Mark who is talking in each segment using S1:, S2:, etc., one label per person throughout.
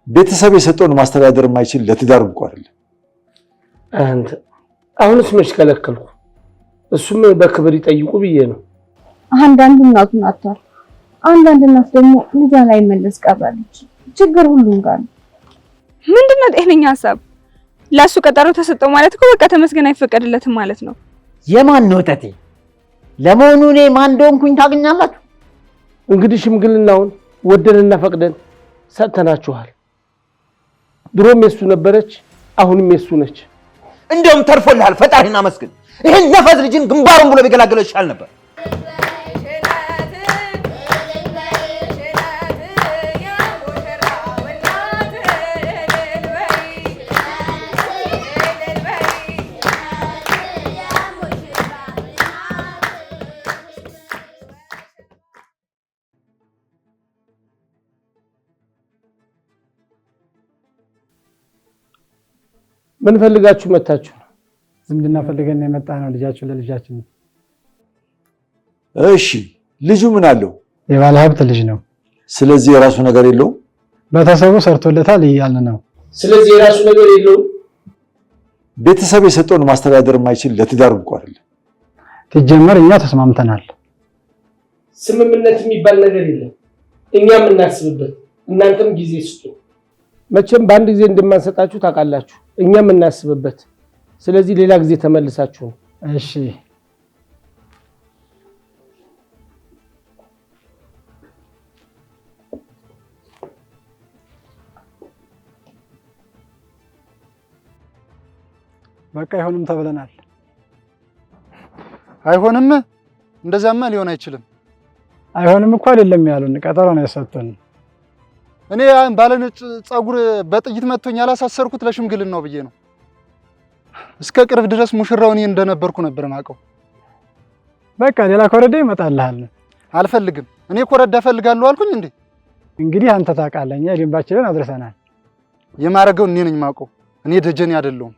S1: ቤተሰብ የሰጠውን ማስተዳደር የማይችል ለትዳር እንኳ አይደለም።
S2: አንተ አሁንስ መች ከለከልኩ? እሱም በክብር ይጠይቁ ብዬ ነው።
S3: አንዳንድ እናቱን አጥቷል። አንዳንድ እናት ደግሞ ልጇ ላይ መለስ ቀባለች። ችግር ሁሉም ጋር ነው።
S4: ምንድነው ጤነኛ ሐሳብ? ላሱ ቀጠሮ ተሰጠው ማለት እኮ በቃ ተመስገን አይፈቀድለትም ማለት ነው።
S5: የማን ነው ተቴ? ለመሆኑ እኔ ማን እንደሆንኩኝ ታገኛላችሁ?
S2: እንግዲህ ሽምግልናውን ወደንና ፈቅደን ሰጥተናችኋል። ድሮም የሱ ነበረች፣ አሁንም የሱ ነች።
S6: እንደውም ተርፎልሃል፣ ፈጣሪን አመስግን። ይሄን ነፈዝ ልጅን ግንባሩን ብሎ ቢገላገለው ይሻል ነበር።
S2: ምን ፈልጋችሁ መጣችሁ?
S7: ዝምድና ፈልገን የመጣ ነው ልጃችሁ ለልጃችን።
S1: እሺ ልጁ ምን አለው?
S7: የባለ ሀብት ልጅ ነው።
S1: ስለዚህ የራሱ ነገር የለውም።
S7: ቤተሰቡ ሰርቶለታል እያልን ነው።
S2: ስለዚህ የራሱ ነገር የለውም።
S1: ቤተሰብ የሰጠውን ማስተዳደር የማይችል ለትዳር እንኳ አይደለም።
S7: ትጀመር እኛ ተስማምተናል።
S2: ስምምነት የሚባል ነገር የለም። እኛም እናስብበት፣ እናንተም ጊዜ ስጡ። መቼም በአንድ ጊዜ እንደማንሰጣችሁ ታውቃላችሁ። እኛም እናስብበት። ስለዚህ ሌላ ጊዜ ተመልሳችሁ ነው።
S7: እሺ በቃ አይሆንም ተብለናል።
S8: አይሆንም? እንደዛማ ሊሆን አይችልም።
S7: አይሆንም እኮ አይደለም ያሉን፣ ቀጠሮ ነው የሰጡን።
S8: እኔ ባለነጭ ጸጉር በጥይት መጥቶኝ ያላሳሰርኩት ለሽምግልና ነው ብዬ ነው። እስከ ቅርብ ድረስ ሙሽራው እኔ እንደነበርኩ ነበር ማቀው።
S7: በቃ ሌላ ኮረዳ ይመጣልሃል።
S8: አልፈልግም። እኔ ኮረዳ ፈልጋለሁ አልኩኝ እንዴ?
S7: እንግዲህ አንተ ታውቃለህ፣ እኛ ደንባችንን አድርሰናል።
S8: የማረገው እኔ ነኝ ማቀው። እኔ ደጀኔ አይደለሁም።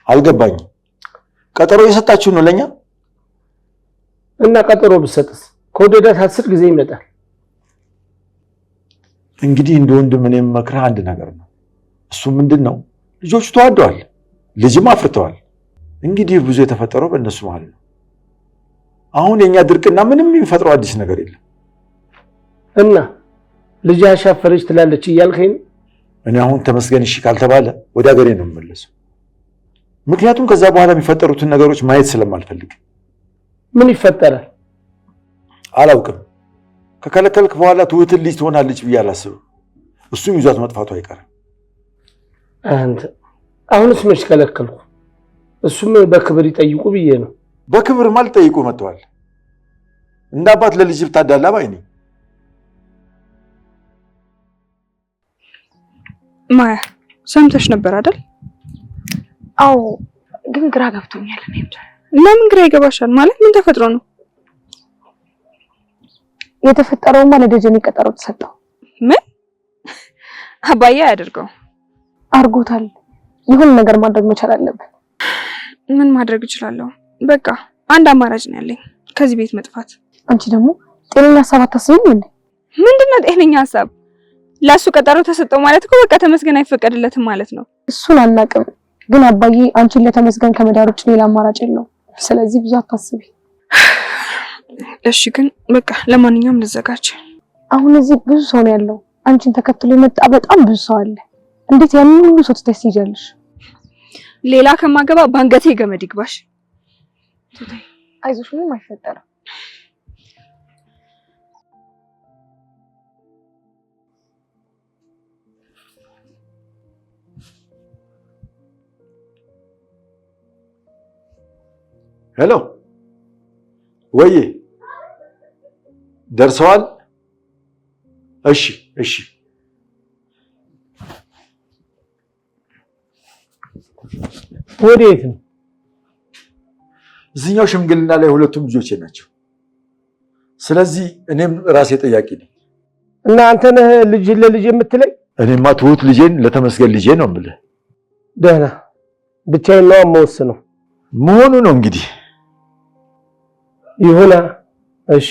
S1: አልገባኝም። ቀጠሮ እየሰጣችሁ ነው ለኛ?
S2: እና ቀጠሮ ብትሰጥስ ከወደዳት 10 ጊዜ ይመጣል።
S1: እንግዲህ እንደ ወንድም እኔም መክረህ አንድ ነገር ነው። እሱ ምንድነው? ልጆቹ ተዋደዋል፣ ልጅም አፍርተዋል። እንግዲህ ብዙ የተፈጠረው በእነሱ መሀል ነው። አሁን የኛ ድርቅና ምንም የሚፈጥረው አዲስ ነገር የለም።
S2: እና ልጅ አሻፈረች ትላለች እያልከኝ?
S1: እኔ አሁን ተመስገን እሺ ካልተባለ ወደ ሀገሬ ነው የምመለሰው። ምክንያቱም ከዛ በኋላ የሚፈጠሩትን ነገሮች ማየት ስለማልፈልግ።
S2: ምን ይፈጠራል?
S1: አላውቅም። ከከለከልክ በኋላ ትውትን ልጅ ትሆናለች ብዬ አላስብም። እሱም ይዟት መጥፋቱ አይቀርም።
S2: አንተ አሁንስ መች ከለከልኩ? እሱም በክብር ይጠይቁ ብዬ ነው።
S1: በክብር ማለት ጠይቁ መጥተዋል። እንደ አባት ለልጅ ብታዳላ ባይ ነኝ።
S4: ማያ ሰምተሽ ነበር አይደል?
S3: አዎ፣ ግን ግራ ገብቶኛል። እኔ እንጃ።
S4: ለምን ግራ ይገባሻል? ማለት ምን ተፈጥሮ ነው?
S3: የተፈጠረውማ ለደጀኔ ቀጠሮ ተሰጠው።
S4: ምን? አባዬ አያደርገው
S3: አርጎታል። ይሁን ነገር ማድረግ መቻል አለብን።
S4: ምን ማድረግ እችላለሁ? በቃ አንድ አማራጭ ነው ያለኝ፣ ከዚህ ቤት መጥፋት።
S3: አንቺ ደግሞ ጤነኛ ሀሳብ አታስቢም እንዴ?
S4: ምንድነው ጤነኛ ሀሳብ? ላሱ ቀጠሮ ተሰጠው ማለት እኮ በቃ ተመስገን አይፈቀድለትም ማለት ነው።
S3: እሱን አናውቅም፣ ግን አባዬ አንቺን ለተመስገን ከመዳር ውጭ ሌላ አማራጭ የለውም። ስለዚህ ብዙ አታስቢ።
S4: እሺ፣ ግን በቃ ለማንኛውም ልዘጋጅ።
S3: አሁን እዚህ ብዙ ሰው ነው ያለው። አንቺን ተከትሎ የመጣ በጣም ብዙ ሰው አለ። እንዴት ያንን ሁሉ ሰው ትይዣለሽ?
S4: ሌላ ከማገባ ባንገቴ ገመድ ይግባሽ።
S3: አይዞሽ፣ ምንም አይፈጠርም።
S1: ሄሎ፣ ወይ ደርሰዋል? እሺ እሺ።
S2: ወዴት ነው?
S1: እዚህኛው ሽምግልና ላይ ሁለቱም ልጆቼ ናቸው። ስለዚህ እኔም ራሴ ጠያቂ ነኝ።
S2: እና አንተ ነህ ልጅ ለልጅ የምትለኝ?
S1: እኔማ ትሁት ልጄን ለተመስገን ልጄ ነው የምልህ።
S2: ደህና ብቻዬን ነው የምወስነው
S1: መሆኑ ነው እንግዲህ።
S2: ይሁና። እሺ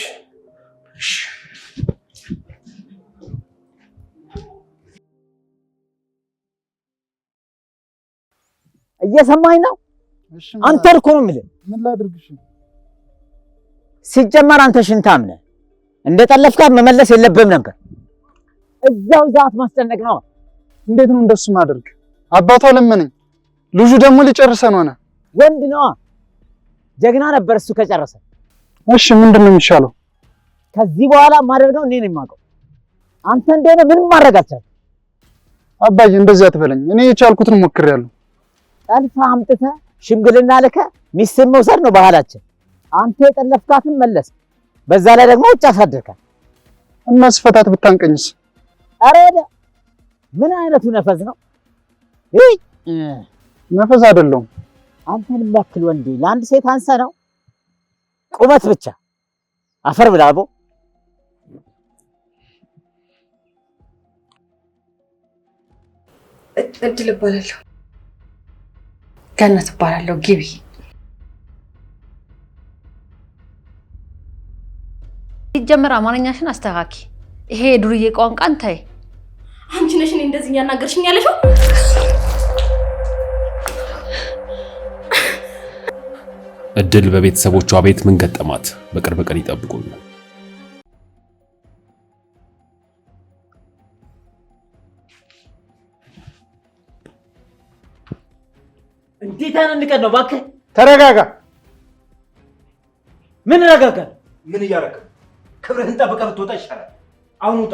S5: እየሰማኝ ነው? አንተ እኮ ነው የምልህ።
S8: ምን ላድርግሽ?
S5: ሲጀመር አንተ ሽንታም ነህ። እንደጠለፍካት መመለስ የለብህም ነበር። እዛው ዛት ማስጨነቅ ነው።
S8: እንዴት ነው እንደሱ ማድረግ? አባቷ ለመነኝ። ልጁ ደግሞ ሊጨርሰን ሆነ።
S5: ወንድ ነዋ፣ ጀግና ነበር እሱ ከጨረሰ።
S8: እሺ ምንድን ነው የሚሻለው?
S5: ከዚህ በኋላ ማደርገው እኔ ነኝ የማውቀው። አንተ እንደሆነ ምንም ማድረግ አልቻልኩም።
S8: አባዬ እንደዚህ አትበለኝ። እኔ የቻልኩትን ሞክሬያለሁ።
S5: ጠልፈህ አምጥተህ ሽምግልና ልከህ ሚስትን መውሰድ ነው ባህላችን። አንተ የጠለፍካትን መለስ፣ በዛ ላይ ደግሞ ውጭ አሳደርካት።
S8: እና ስፈታት ብታንቀኝስ?
S5: ኧረ ምን አይነቱ ነፈዝ ነው?
S8: ነፈዝ አይደለሁም።
S5: አንተን የሚያክል ወንድ ለአንድ ሴት አንሰ ነው? ቁመት ብቻ አፈር ብላቦ።
S9: እድል እባላለሁ። ገነት እባላለሁ። ግቢ።
S10: ሲጀመር አማርኛሽን አስተካኪ። ይሄ የዱርዬ ቋንቋን ተይ።
S9: አንቺ ነሽ እኔ እንደዚህ እያናገርሽኝ ያለሽው?
S11: እድል በቤተሰቦቿ ቤት ምን ገጠማት? በቅርብ ቀን ይጠብቁን።
S5: እንዴት አንንቀን ነው? እባክህ
S6: ተረጋጋ።
S5: ምን ረጋጋል?
S6: ምን እያደረክ? ክብርህን ጠብቀህ ብትወጣ ይሻላል። አሁን ውጣ።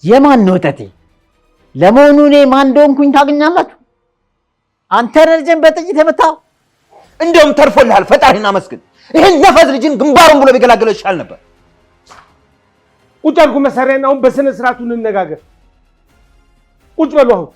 S5: የማን ነው እጠቴ? ለመሆኑ እኔ ማን እንደሆንኩኝ ታገኛላችሁ? አንተ ልጅን በጥይት የመታው?
S6: እንደውም ተርፎልሃል። ፈጣሪን አመስግን። ይሄን ነፈዝ ልጅን ግንባሩን ብሎ ቢገላገለው ይሻል ነበር።
S2: ቁጭ አልኩ። መሳሪያን አሁን በስነ ስርዓቱ እንነጋገር። ቁጭ በሉ አሁን።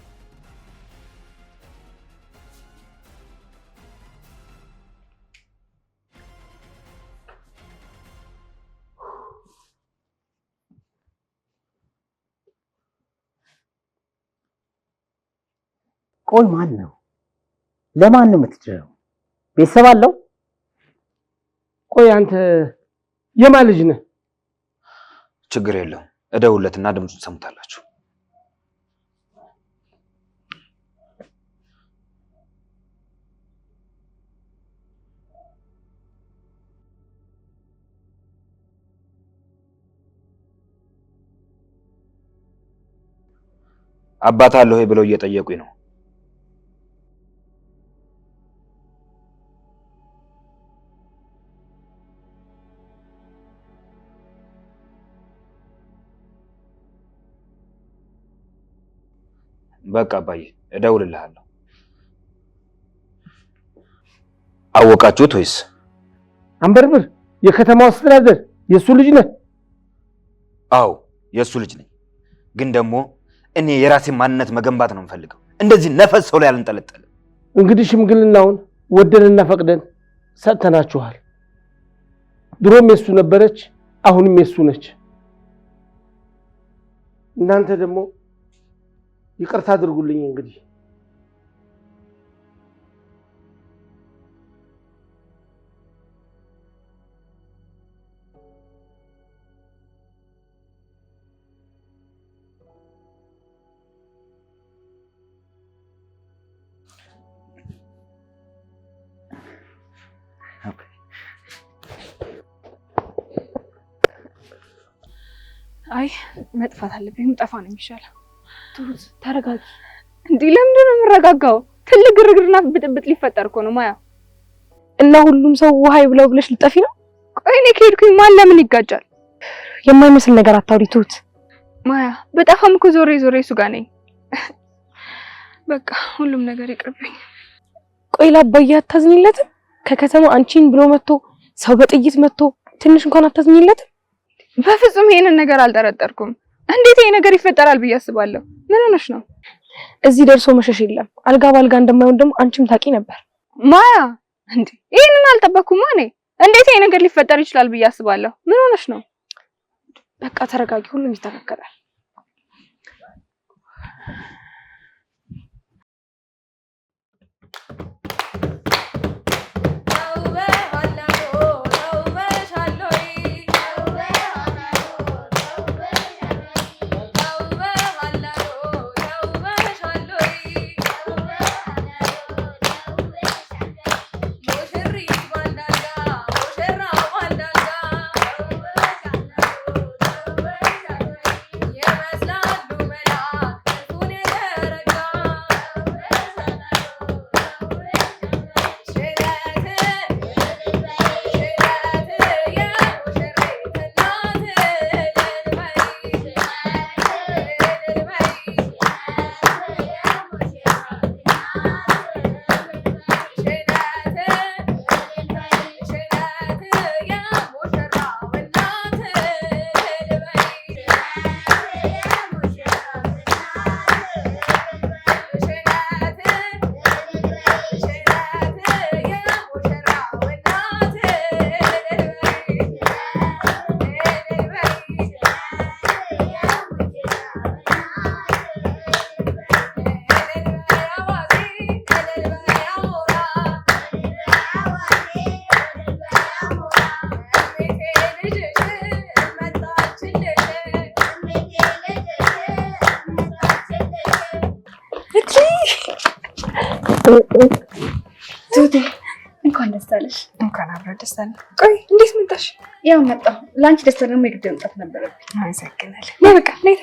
S5: ቆይ ማን ነው? ለማን ነው የምትድረው? ቤተሰብ አለው?
S2: ቆይ አንተ የማን ልጅ ነህ?
S6: ችግር የለውም። እደውለትና ድምፁን ሰሙታላችሁ። አባት አለ ሆይ ብለው እየጠየቁኝ ነው። በቃ አባዬ እደውልልሃለሁ። አወቃችሁት ወይስ?
S2: አንበርብር የከተማው አስተዳደር የሱ ልጅ ነህ?
S6: አዎ የሱ ልጅ ነኝ። ግን ደግሞ እኔ የራሴን ማንነት መገንባት ነው የምፈልገው። እንደዚህ ነፈስ ሰው ላይ አልንጠለጠልም።
S2: እንግዲህ ሽምግልናውን ወደንና ፈቅደን ሰጥተናችኋል። ድሮም የሱ ነበረች፣ አሁንም የሱ ነች። እናንተ ደግሞ ይቅርታ አድርጉልኝ። እንግዲህ
S4: አይ መጥፋት አለብኝ። ጠፋ ነው የሚሻለው። ትሁት ተረጋጊ። እንዴ ለምንድን ነው የምረጋጋው? ትልቅ ግርግርና ብጥብጥ ሊፈጠር እኮ ነው ማያ። እና ሁሉም ሰው ውሃይ ብለው ብለሽ ልጠፊ ነው? ቆይ እኔ ከሄድኩኝ ማን ለምን ይጋጫል? የማይመስል ነገር አታውሪ ትሁት። ማያ በጠፋም እኮ ዞሬ እሱ ጋር ነኝ። በቃ ሁሉም ነገር ይቅርብኝ። ቆይ ለአባዬ አታዝኝለትም? ከከተማ አንቺን ብሎ መጥቶ ሰው በጥይት መጥቶ ትንሽ እንኳን አታዝኝለትም? በፍጹም ይሄንን ነገር አልጠረጠርኩም። እንዴት ይሄ ነገር ይፈጠራል ብዬ አስባለሁ። ምን ሆነሽ ነው? እዚህ ደርሶ መሸሽ የለም። አልጋ ባልጋ እንደማይሆን ደግሞ አንቺም ታውቂ ነበር ማያ። እንዴ ይሄንን አልጠበቅኩም። እኔ እንዴት ይሄ ነገር ሊፈጠር ይችላል ብዬ አስባለሁ። ምን ሆነሽ ነው? በቃ ተረጋጊ፣ ሁሉም ይስተካከላል። ትሁቴ እንኳን ደስ አለሽ።
S9: እንኳን አብረን ደስ አለን። ቆይ እንዴት መጣሽ?
S4: ያው መጣሁ። ለአንቺ ደስታ ደግሞ የግድ መምጣት ነበረብኝ።
S9: አመሰግናለሁ። ነይ በቃ ነይ።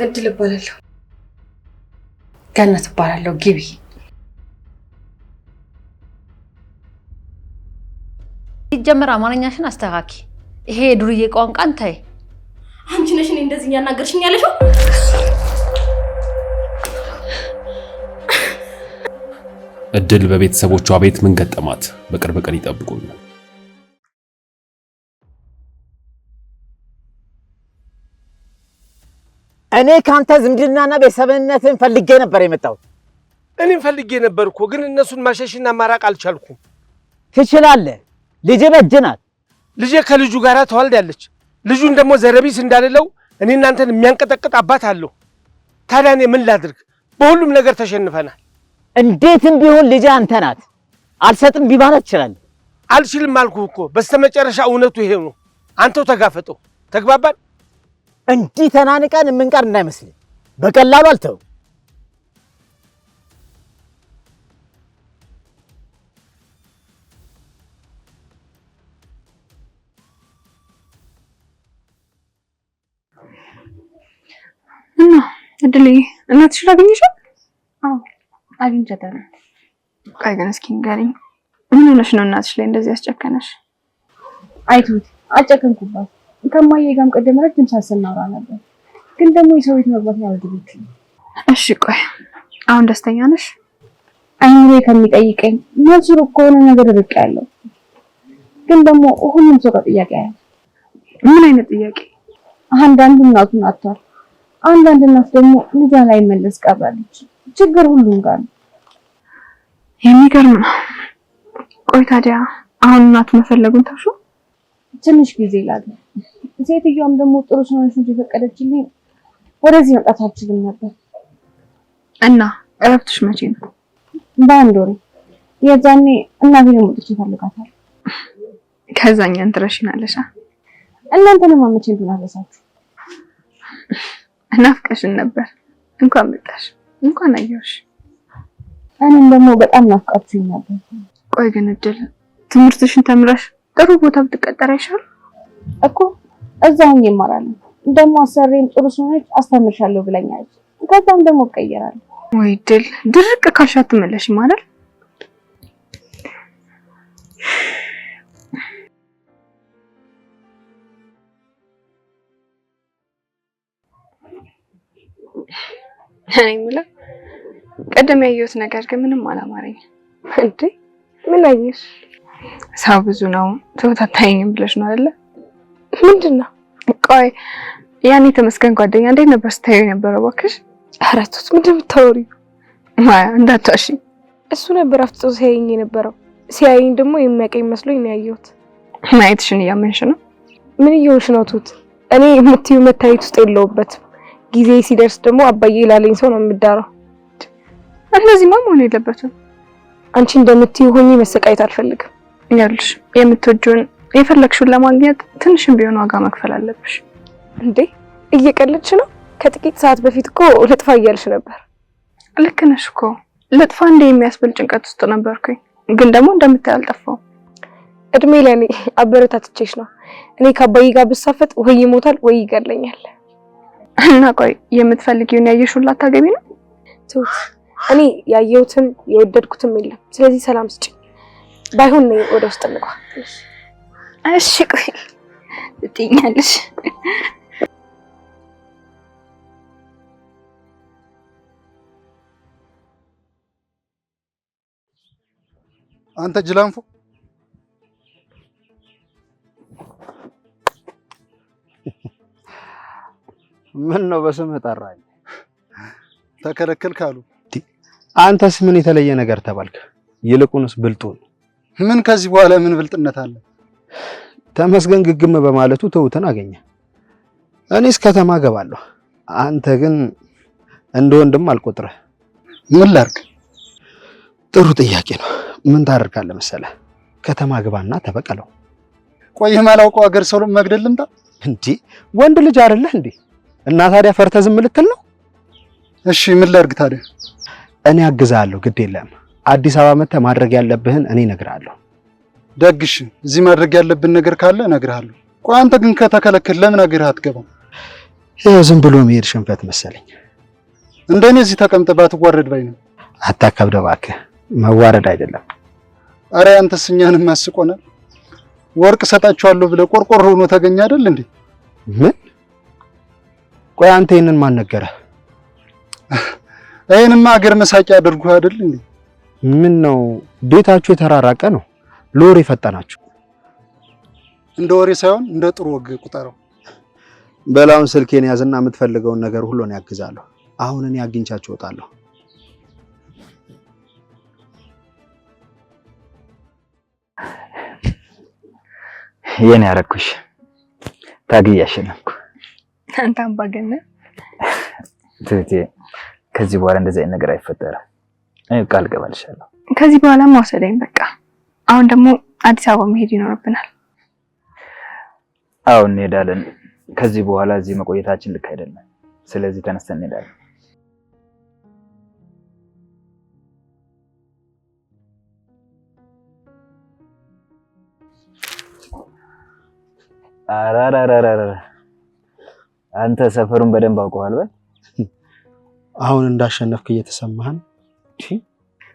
S9: እድል እባላለሁ።
S10: ገነት እባላለሁ። ግቢ። ሲጀመር አማርኛሽን አስተካኪ። ይሄ የዱርዬ ቋንቋን ተይ።
S9: አንቺ ነሽ እኔ እንደዚህ እያናገርሽኝ ያለሽው?
S11: እድል በቤተሰቦቿ ቤት ምን ገጠማት? በቅርብ ቀን ይጠብቁን።
S5: እኔ ካንተ ዝምድናና ቤተሰብነትን ፈልጌ ነበር የመጣሁት።
S2: እኔም ፈልጌ ነበር እኮ ግን እነሱን ማሸሽና ማራቅ አልቻልኩም።
S5: ትችላለህ። ልጄ በእጅ ናት።
S2: ልጄ ከልጁ ጋር ተዋልዳለች። ልጁን ደግሞ ዘረቢስ እንዳልለው እኔ እናንተን የሚያንቀጠቅጥ አባት አለው። ታዲያ እኔ ምን ላድርግ? በሁሉም ነገር ተሸንፈናል።
S5: እንዴትም ቢሆን ልጄ አንተ ናት። አልሰጥም ቢባል ትችላለህ።
S2: አልችልም አልኩህ እኮ። በስተመጨረሻ እውነቱ ይሄ ነው። አንተው ተጋፈጠው። ተግባባን?
S5: እንዲህ ተናንቀን የምንቀር እንዳይመስል በቀላሉ አልተው።
S4: እና እድል እናትሽን አገኘሻት? አዎ አግኝቻታለሁ።
S9: ቆይ ግን እስኪ ንገሪኝ፣ ምን ሆነሽ ነው እናትሽ ላይ እንደዚህ ያስጨከነሽ?
S3: አይቱት አጨከንኩባት። ከማዬ ጋርም ቀደም ረጅም ሰዓት ስናወራ ነበር፣ ግን ደግሞ የሰው ቤት መግባት ያልወደደች።
S9: እሺ ቆይ አሁን ደስተኛ ነሽ?
S3: አይምሮዬ ከሚጠይቀኝ መልሱ ሩቅ ከሆነ ነገር ርቅ ያለው፣ ግን ደግሞ ሁሉም ሰው ጥያቄ ያለ።
S9: ምን አይነት ጥያቄ?
S3: አንዳንዱ እናቱን አጥቷል፣ አንዳንድ እናት ደግሞ ልጇን ላይ መለስ ቀብራለች። ችግር ሁሉም ጋር ነው።
S9: የሚገርም ነው። ቆይ ታዲያ አሁን እናት መፈለጉን ተውሹ?
S3: ትንሽ ጊዜ ላለ ሴትዮዋም ደግሞ ጥሩ ስለሆነች እንጂ የፈቀደችልኝ ወደዚህ መጣት አልችልም ነበር።
S9: እና እረፍትሽ መቼ ነው?
S3: በአንድ ወር። የዛኔ እናቴን ወጥቼ እፈልጋታለሁ።
S9: ከዛኛን ትረሽናለሽ።
S3: እናንተንም መቼ እንደናፈሳችሁ
S9: ናፍቀሽን ነበር። እንኳን መጣሽ፣ እንኳን አየሁሽ።
S3: እኔም ደግሞ በጣም ናፍቃችሁኝ ነበር።
S9: ቆይ ግን እድል ትምህርትሽን ተምረሽ ጥሩ ቦታ ብትቀጠር አይሻልም
S3: እኮ? እዛው እማራለሁ። ደግሞ አሰሪም ጥሩ ስለሆነች አስተምርሻለሁ ብለኛለች። ከዛም ደግሞ እቀየራለሁ።
S9: ወይ እድል ድርቅ ካልሽ አትመለሽም አይደል? እኔ የምለው ቀደም ያየሁት ነገር ግን ምንም አላማረኝም። እንዴ ምን አየሽ? ሰው ብዙ ነው ተወታታይኝም ብለሽ ነው አይደለ? ምንድነው? ቆይ ያኔ ተመስገን ጓደኛ እንዴት ነበር ስታዩ የነበረው? እባክሽ ኧረ ተውት። ምንድን ነው የምታወሪው? ማያ እንዳታሺ።
S4: እሱ ነበር አፍጥጦ ሲያየኝ የነበረው።
S9: ሲያይኝ ደግሞ የሚያቀኝ መስሎኝ ነው ያየሁት። ማየትሽን እያመንሽ ነው? ምን እየሆንሽ ነው ቱት? እኔ የምትዩ መታየት ውስጥ የለውበትም። ጊዜ ሲደርስ ደግሞ አባዬ ላለኝ ሰው ነው የምዳረው። እንደዚህማ መሆን የለበትም። አንቺ እንደምትዩ ሆኜ መሰቃየት አልፈልግም። ይኸውልሽ የምትወጂውን የፈለግሽውን ለማግኘት ትንሽም ቢሆን ዋጋ መክፈል አለብሽ። እንዴ እየቀለድሽ ነው? ከጥቂት ሰዓት በፊት እኮ ልጥፋ እያልሽ ነበር። ልክ ነሽ እኮ ልጥፋ እንደ የሚያስብል ጭንቀት ውስጥ ነበርኩኝ። ግን ደግሞ እንደምታይ አልጠፋው። እድሜ ለኔ አበረታትቼሽ ነው። እኔ ከአባዬ ጋር ብሳፈጥ ወይ ይሞታል ወይ ይገለኛል። እና ቆይ የምትፈልጊውን ያየሽውን ላታገቢ ነው? ትሁት እኔ ያየሁትም የወደድኩትም የለም። ስለዚህ ሰላም ስጪ። ባይሆን ነው ወደ ውስጥ እንግባ። እሺ ቆይ ትኛለሽ።
S8: አንተ ጅላንፎ
S12: ምን ነው በስምህ ጠራኝ?
S8: ተከለከልክ አሉ።
S12: አንተስ ምን የተለየ ነገር ተባልክ? ይልቁንስ ብልጡን
S8: ምን ከዚህ በኋላ ምን ብልጥነት አለ?
S12: ተመስገን ግግም በማለቱ ትሁትን አገኘ። እኔስ ከተማ ገባለሁ። አንተ ግን እንደ ወንድም አልቆጥረህ።
S8: ምን ላድርግ?
S12: ጥሩ ጥያቄ ነው። ምን ታደርጋለህ መሰለህ? ከተማ ግባና ተበቀለው።
S8: ቆይ የማላውቀው ሀገር ሰው መግደል ልምጣ
S12: እንዴ? ወንድ ልጅ አይደለህ እንዴ? እና ታዲያ ፈርተህ ዝም ልትል ነው?
S8: እሺ ምን ላድርግ ታዲያ?
S12: እኔ አግዛለሁ፣ ግድ የለም። አዲስ አበባ መተህ ማድረግ ያለብህን እኔ እነግርሃለሁ።
S8: ደግሽ፣ እዚህ ማድረግ ያለብን ነገር ካለ እነግርሃለሁ። ቆይ አንተ ግን ከተከለከል ለምን አገርህ አትገባም?
S12: ይኸው ዝም ብሎ መሄድ ሽንፈት መሰለኝ።
S8: እንደኔ እዚህ ተቀምጠህ ባትዋረድ ባይ ነው።
S12: አታከብደው እባክህ፣ መዋረድ አይደለም።
S8: አረ አንተስ እኛንም አስቆናል። ወርቅ ሰጣችኋለሁ ብለህ ቆርቆሮ ሆኖ ተገኘ አይደል እንዴ?
S12: ምን? ቆይ አንተ ይሄንን ማን ነገረህ?
S8: ይሄንማ አገር መሳቂያ አድርጎ አይደል እንዴ?
S12: ምን ነው ቤታችሁ የተራራቀ ነው? ሎሪ ፈጠናችሁ።
S8: እንደ ወሬ ሳይሆን እንደ ጥሩ ወግ ቁጠረው።
S12: በላውን ስልኬን ያዝና የምትፈልገውን ነገር ሁሉ ነው ያግዛለሁ። አሁን እኔ አግኝቻችሁ እወጣለሁ።
S6: የኔ ያረኩሽ ታግዬ አሸነፍኩ።
S9: አንተ አምባገነን
S6: ትህቴ፣ ከዚህ በኋላ እንደዚህ አይነት ነገር አይፈጠርም። ቃል ገባልሻለሁ።
S9: ከዚህ በኋላ ማውሰደኝ በቃ። አሁን ደግሞ አዲስ አበባ መሄድ ይኖርብናል።
S6: አዎ እንሄዳለን። ከዚህ በኋላ እዚህ መቆየታችን ልክ አይደለም። ስለዚህ ተነስተን እንሄዳለን። አራራራራ አንተ ሰፈሩን በደንብ አውቀዋል። በል
S12: አሁን እንዳሸነፍክ እየተሰማህን?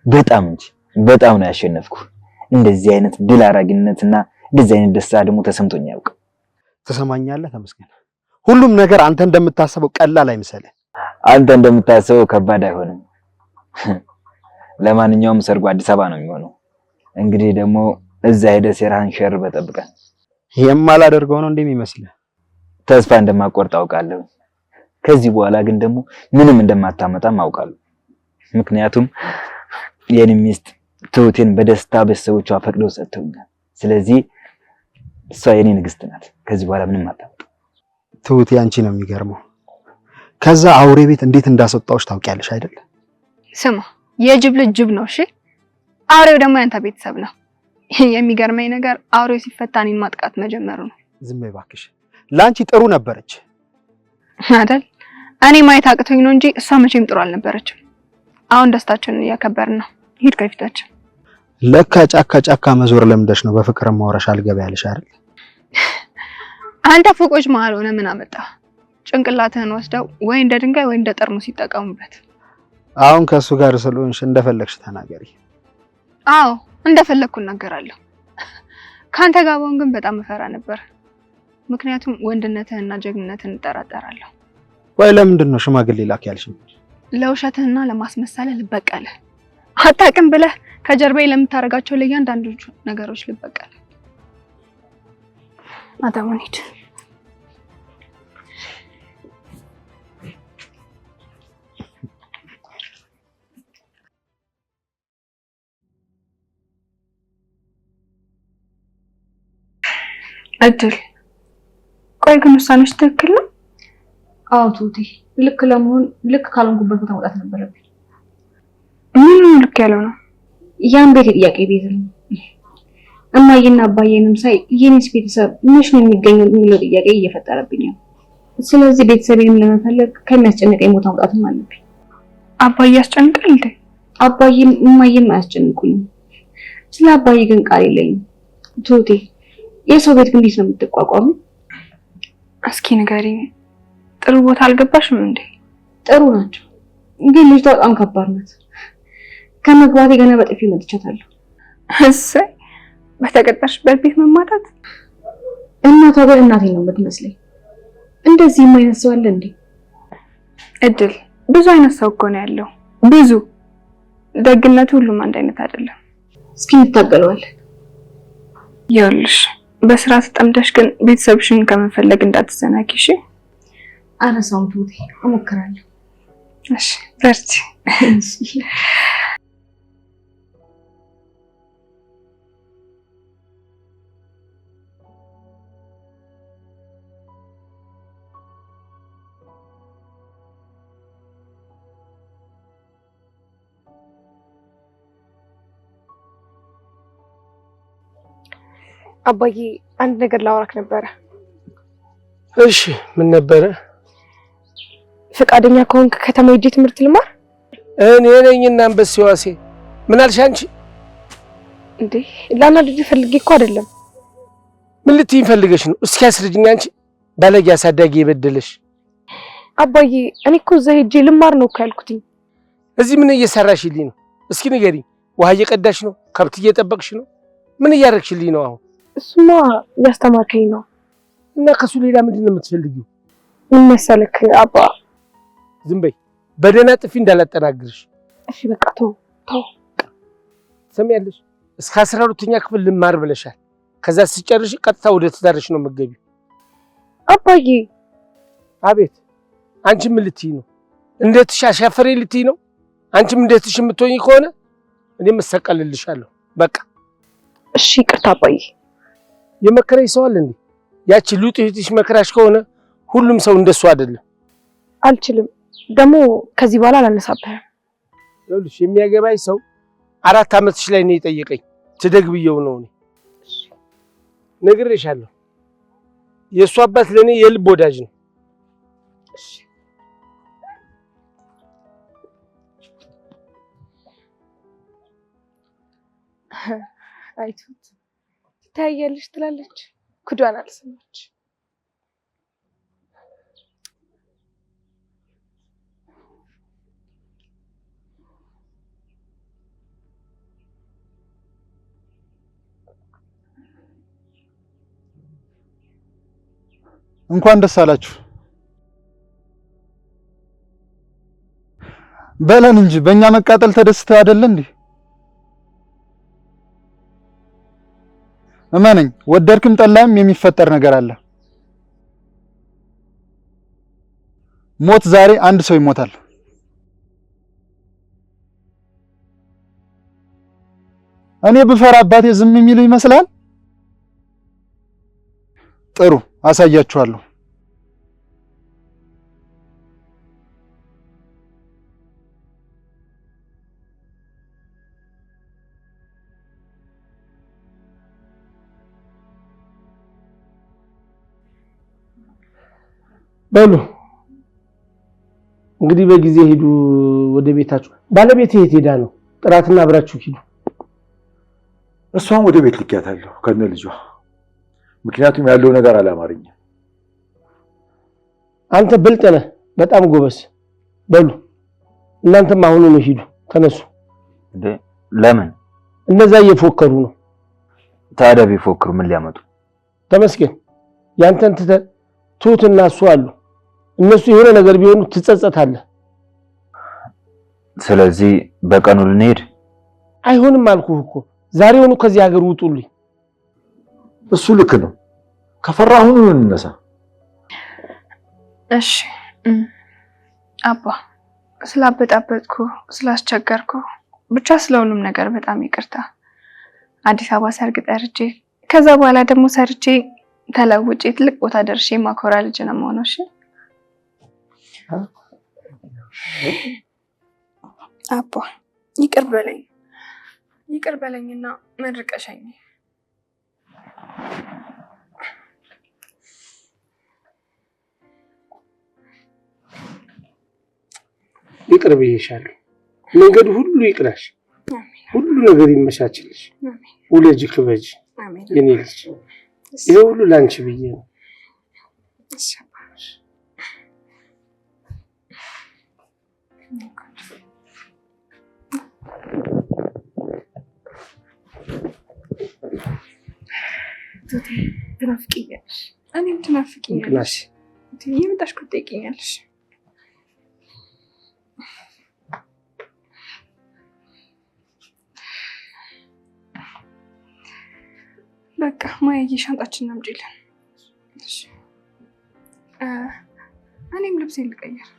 S6: በጣም እንጂ በጣም ነው ያሸነፍኩ። እንደዚህ አይነት ድል አራጊነትና እንደዚህ አይነት ደስታ ደግሞ ተሰምቶኝ አያውቅም።
S12: ትሰማኛለህ? ተመስገን። ሁሉም ነገር አንተ እንደምታስበው ቀላል አይመስልህ።
S6: አንተ እንደምታስበው ከባድ አይሆንም። ለማንኛውም ሰርጉ አዲስ አበባ ነው የሚሆነው። እንግዲህ ደግሞ እዛ ሄደህ ሴራህን ሸር በጠብቀን።
S12: የማላደርገው ነው እንደሚመስልህ?
S6: ተስፋ እንደማቆርጥ አውቃለሁ። ከዚህ በኋላ ግን ደግሞ ምንም እንደማታመጣም አውቃለሁ። ምክንያቱም የኔ ሚስት ትሁቴን በደስታ ቤተሰቦቿ ፈቅደው ሰጥተውኛል። ስለዚህ እሷ የኔ ንግስት ናት። ከዚህ በኋላ ምንም አታመጣም።
S12: ትሁቴ አንቺ ነው የሚገርመው። ከዛ አውሬ ቤት እንዴት እንዳስወጣውሽ ታውቂያለሽ አይደል?
S9: ስማ፣ የጅብ ልጅ ጅብ ነው። እሺ፣ አውሬው ደግሞ ያንተ ቤተሰብ ነው። የሚገርመኝ ነገር አውሬው ሲፈታ እኔን ማጥቃት መጀመሩ ነው።
S12: ዝም በይ እባክሽ። ላንቺ ጥሩ ነበረች
S9: አይደል? እኔ ማየት አቅቶኝ ነው እንጂ እሷ መቼም ጥሩ አልነበረችም። አሁን ደስታችንን እያከበርን ነው። ሂድ ከፊታችን።
S12: ለካ ጫካ ጫካ መዞር ለምደሽ ነው በፍቅር ማውራሽ አልገባ ያለሽ አይደል?
S9: አንተ ፎቆች መሀል ሆነ ምን አመጣ? ጭንቅላትህን ወስደው ወይ እንደ ድንጋይ ወይ እንደ ጠርሙስ ይጠቀሙበት።
S12: አሁን ከሱ ጋር ስለሆንሽ እንደፈለግሽ ተናገሪ።
S9: አዎ እንደፈለግኩ እናገራለሁ። ካንተ ጋር ብሆን ግን በጣም እፈራ ነበር። ምክንያቱም ወንድነትህንና ጀግንነትህን እጠራጠራለሁ።
S12: ወይ ለምንድን ነው ሽማግሌ ላክ ያልሽኝ?
S9: ለውሸትህና ለማስመሰልህ ልበቀልህ። አታውቅም ብለህ ከጀርባዬ ለምታደርጋቸው ለእያንዳንዶቹ ነገሮች ልበቀልህ። አታሙኒት እድል ቆይ ግን ውሳኔሽ ትክክል ነው?
S3: አዎ ቱቲ፣ ልክ ለመሆን ልክ ካልሆንኩበት ቦታ መውጣት ነበረብኝ።
S9: ምን ልክ ያለው ነው?
S3: ያን ቤት የጥያቄ ቤት ነው። እማዬና አባዬንም ሳይ የኔስ ቤተሰብ ምንሽ ነው የሚገኘው የሚለው ጥያቄ እየፈጠረብኝ ነው። ስለዚህ ቤተሰቤንም ለመፈለግ ከሚያስጨንቀኝ ቦታ መውጣትም አለብኝ።
S9: አባዬ ያስጨንቃል እንዴ?
S3: አባዬም እማዬም አያስጨንቁኝም። ስለ አባዬ ግን ቃል የለኝም። ቱቲ፣ የሰው ቤት ግን እንዴት ነው የምትቋቋመው?
S9: እስኪ ንገሪኝ። ጥሩ ቦታ አልገባሽም እንዴ?
S3: ጥሩ ናቸው፣ ግን ልጅቷ በጣም ከባድ ናት። ከመግባቴ ገና በጥፊ መጥቻታለሁ።
S9: እሰይ፣ በተቀጠርሽበት ቤት መማታት።
S3: እናቷ ግን እናቴ ነው የምትመስለኝ። እንደዚህም አይነት ሰው አለ እንዴ?
S9: እድል ብዙ አይነት ሰው እኮ ነው ያለው። ብዙ ደግነቱ ሁሉም አንድ አይነት አይደለም።
S3: እስኪ እንታገለዋለን።
S9: ይኸውልሽ በስራ ተጠምደሽ ግን ቤተሰብሽን ከመፈለግ እንዳትዘናጊ እሺ?
S3: አረሳውም ቱቲ፣ እሞክራለሁ።
S9: እሺ በርቺ።
S4: አባዬ አንድ ነገር ላወራክ ነበረ።
S2: እሺ ምን ነበረ?
S4: ፈቃደኛ ከሆንክ ከተማ ሄጄ ትምህርት ልማር።
S2: እኔ ነኝና አንበሲዋሴ። ምን አልሽ አንቺ?
S4: እንዴ ላናድድ ፈልጌ እኮ አይደለም።
S2: ምን ልትይኝ ፈልገሽ ነው? እስኪ አስረጅኝ። አንቺ ባለጌ አሳዳጊ የበደለሽ።
S4: አባዬ እኔ እኮ እዛ ሄጄ ልማር ነው እኮ ያልኩትኝ።
S2: እዚህ ምን እየሰራሽልኝ ነው? እስኪ ንገሪኝ። ውሃ እየቀዳሽ ነው? ከብት እየጠበቅሽ ነው? ምን እያደረግሽልኝ ነው አሁን?
S4: እሱማ ያስተማርከኝ ነው።
S2: እና ከሱ ሌላ ምንድን ነው የምትፈልጊው?
S4: ምን መሰለክ አባ፣
S2: ዝም በይ፣ በደህና ጥፊ እንዳላጠናግርሽ።
S4: እሺ በቃ ተው።
S2: ሰሚያለሽ? እስከ 12ኛ ክፍል ልማር ብለሻል። ከዛ ሲጨርሽ ቀጥታ ወደ ትዳርሽ ነው የምትገቢው።
S4: አባዬ።
S2: አቤት። አንቺ ምን ልትይ ነው? እንዴትሽ አሻፈሬ ልትይ ነው? አንቺም እንዴትሽ የምትሆኚ ከሆነ እኔም እሰቀልልሻለሁ። በቃ
S4: እሺ ይቅርታ አባዬ።
S2: የመከረኝ ሰው አለ እንዴ? ያቺ ሉጥ እህትሽ መከራሽ ከሆነ ሁሉም ሰው እንደሱ አይደለም።
S4: አልችልም ደግሞ ከዚህ በኋላ አላነሳብህም።
S2: ይኸውልሽ የሚያገባኝ ሰው 4 ዓመትሽ ላይ ነው የጠየቀኝ። ትደግ ብየው ነው እኔ ነግሬሻለሁ። የእሱ አባት ለእኔ የልብ ወዳጅ ነው።
S4: አይቱት ትታያለሽ ትላለች። ጉዷን አልሰማች።
S8: እንኳን ደስ አላችሁ በለን እንጂ በእኛ መቃጠል ተደስተህ አይደል እንዴ? እመነኝ፣ ወደድክም ጠላም የሚፈጠር ነገር አለ። ሞት ዛሬ አንድ ሰው ይሞታል። እኔ ብፈራ አባቴ ዝም የሚሉ ይመስላል? ጥሩ አሳያችኋለሁ።
S2: በሉ እንግዲህ በጊዜ ሂዱ ወደ ቤታችሁ። ባለቤት የት ሄዳ ነው? ጥራትና አብራችሁ ሂዱ።
S1: እሷን ወደ ቤት ልኪያታለሁ ከነ ልጇ። ምክንያቱም ያለው ነገር አላማረኝም።
S2: አንተ ብልጥ ነህ፣ በጣም ጎበዝ። በሉ እናንተም አሁኑ ነው ሂዱ፣ ተነሱ።
S6: ለምን?
S2: እነዛ እየፎከሩ ነው።
S6: ታዲያ ቢፎክሩ ምን ሊያመጡ?
S2: ተመስገን ያንተን ትተህ ትሁትና እሱ አሉ። እነሱ የሆነ ነገር ቢሆኑ ትጸጸታለህ።
S6: ስለዚህ በቀኑ ልንሄድ?
S2: አይሆንም አልኩህ እኮ ዛሬውኑ ከዚህ ሀገር ውጡልኝ።
S1: እሱ ልክ ነው። ከፈራ አሁኑ እንነሳ።
S9: እሺ አባ፣ ስላበጣበጥኩ ስላስቸገርኩ ብቻ ስለሁሉም ነገር በጣም ይቅርታ። አዲስ አበባ ሰርግ ጠርቼ ከዛ በኋላ ደግሞ ሰርቼ ተለውጬ ትልቅ ቦታ ደርሼ ማኮራ ልጅ ነው የምሆነው። እሺ አባ ይቅር በለኝና መርቀሻኝ።
S2: ይቅር ብዬሻለሁ። መንገዱ ሁሉ ይቅናሽ፣ ሁሉ ነገር ይመቻችልሽ። ውለጅ ክበጅ የኔ ልጅ። ይሄ ሁሉ ላንቺ ብዬ ነው።
S9: ትናፍቂኛለሽ፣ እኔም ትናፍቂኛለሽ። የመጣሽ እኮ ትጠይቂኛለሽ። በቃ ማያዬ ሻንጣችንን አምጪልን። እሺ እኔም ልብሴን ልቀይር።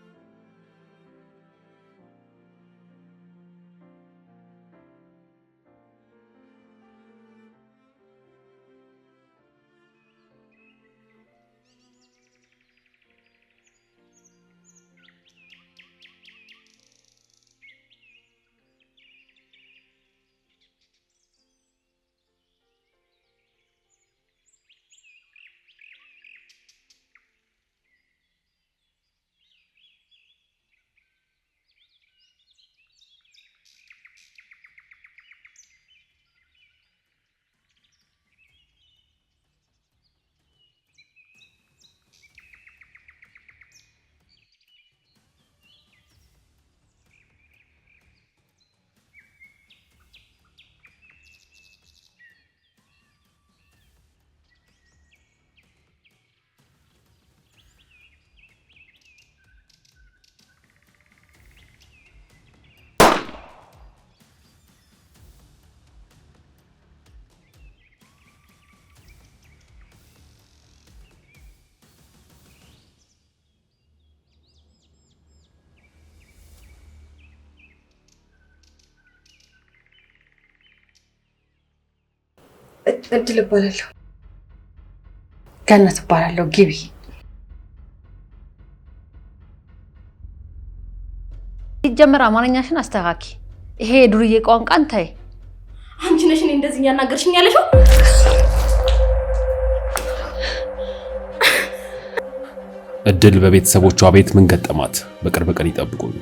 S4: እድል እባላለሁ። ገነት እባላለሁ። ግቢ።
S10: ሲጀመር አማርኛሽን አስተካኪ። ይሄ የዱርዬ ቋንቋ አንታይ።
S3: አንቺ ነሽ እኔ እንደዚህ ያናገርሽኝ ያለሽው?
S11: እድል በቤተሰቦቿ ቤት ምን ገጠማት? በቅርብ ቀን ይጠብቁን።